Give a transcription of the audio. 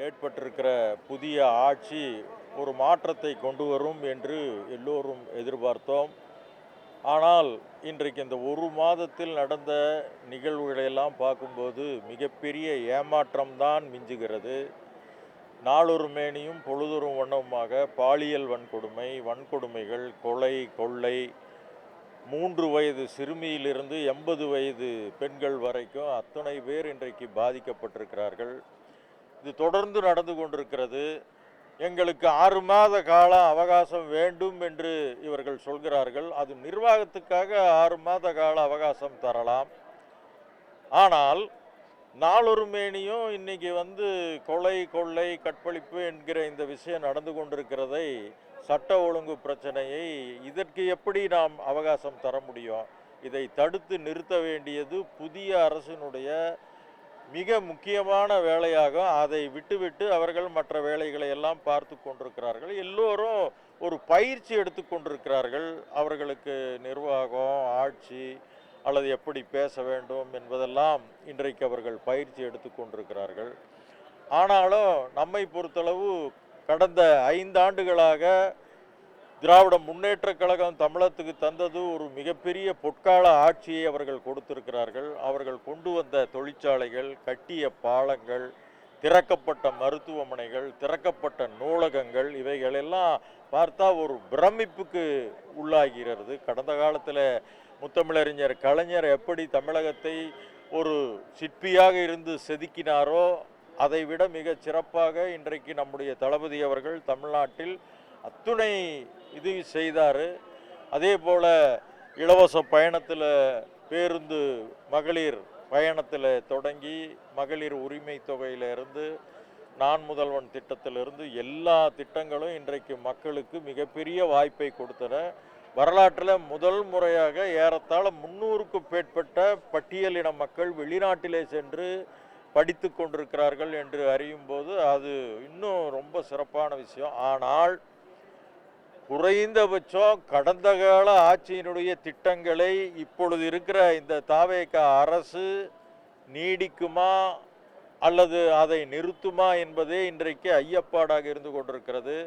ஏற்பட்டிருக்கிற புதிய ஆட்சி ஒரு மாற்றத்தை கொண்டு வரும் என்று எல்லோரும் எதிர்பார்த்தோம். ஆனால் இன்றைக்கு இந்த ஒரு மாதத்தில் நடந்த நிகழ்வுகளையெல்லாம் பார்க்கும்போது மிகப்பெரிய ஏமாற்றம்தான் மிஞ்சுகிறது. நாளொரு மேனியும் பொழுதொரும் வண்ணமுமாக பாலியல் வன்கொடுமைகள், கொலை, கொள்ளை, 3 வயது சிறுமியிலிருந்து 80 வயது பெண்கள் வரைக்கும் அத்தனை பேர் இன்றைக்கு பாதிக்கப்பட்டிருக்கிறார்கள். இது தொடர்ந்து நடந்து கொண்டிருக்கிறது. எங்களுக்கு 6 மாத கால அவகாசம் வேண்டும் என்று இவர்கள் சொல்கிறார்கள். அது நிர்வாகத்துக்காக 6 மாத கால அவகாசம் தரலாம். ஆனால் நாளொரு மேனியும் இன்னைக்கு கொலை, கொள்ளை, கற்பழிப்பு என்கிற இந்த விஷயம் நடந்து கொண்டிருக்கிறதை, சட்ட ஒழுங்கு பிரச்சனையை இதற்கு எப்படி நாம் அவகாசம் தர முடியும்? இதை தடுத்து நிறுத்த வேண்டியது புதிய அரசினுடைய மிக முக்கியமான வேலையாகும். அதை விட்டுவிட்டு அவர்கள் மற்ற வேலைகளை எல்லாம் பார்த்து கொண்டிருக்கிறார்கள். எல்லோரும் ஒரு பயிற்சி எடுத்து கொண்டிருக்கிறார்கள். அவர்களுக்கு நிர்வாகம், ஆட்சி அல்லது எப்படி பேச வேண்டும் என்பதெல்லாம் இன்றைக்கு அவர்கள் பயிற்சி எடுத்து கொண்டிருக்கிறார்கள். ஆனாலும் நம்மை பொறுத்தளவு கடந்த 5 ஆண்டுகளாக திராவிட முன்னேற்ற கழகம் தமிழகத்துக்கு தந்தது ஒரு மிகப்பெரிய பொற்கால ஆட்சியை அவர்கள் கொடுத்திருக்கிறார்கள். அவர்கள் கொண்டு வந்த தொழிற்சாலைகள், கட்டிய பாலங்கள், திறக்கப்பட்ட மருத்துவமனைகள், திறக்கப்பட்ட நூலகங்கள், இவைகளெல்லாம் பார்த்தா ஒரு பிரமிப்புக்கு உள்ளாகிறது. கடந்த காலத்தில் முத்தமிழறிஞர் கலைஞர் எப்படி தமிழகத்தை ஒரு சிற்பியாக இருந்து செதுக்கினாரோ அதை விட மிக சிறப்பாக இன்றைக்கு நம்முடைய தளபதி அவர்கள் தமிழ்நாட்டில் அத்துணை இது செய்தார். அதே போல் இலவச பயணத்தில், பேருந்து மகளிர் பயணத்தில் தொடங்கி மகளிர் உரிமை தொகையிலிருந்து, நான் முதல்வன் திட்டத்திலிருந்து எல்லா திட்டங்களும் இன்றைக்கு மக்களுக்கு மிகப்பெரிய வாய்ப்பை கொடுத்தன. வரலாற்றில் முதல் முறையாக ஏறத்தாழ 300க்கும் மேற்பட்ட பட்டியலின மக்கள் வெளிநாட்டிலே சென்று படித்து கொண்டிருக்கிறார்கள் என்று அறியும் போது அது இன்னும் ரொம்ப சிறப்பான விஷயம். ஆனால் குறைந்தபட்சம் கடந்த கால ஆட்சியினுடைய திட்டங்களை இப்பொழுது இருக்கிற இந்த தாவேக அரசு நீடிக்குமா அல்லது அதை நிறுத்துமா என்பதே இன்றைக்கு ஐயப்பாடாக இருந்து கொண்டிருக்கிறது.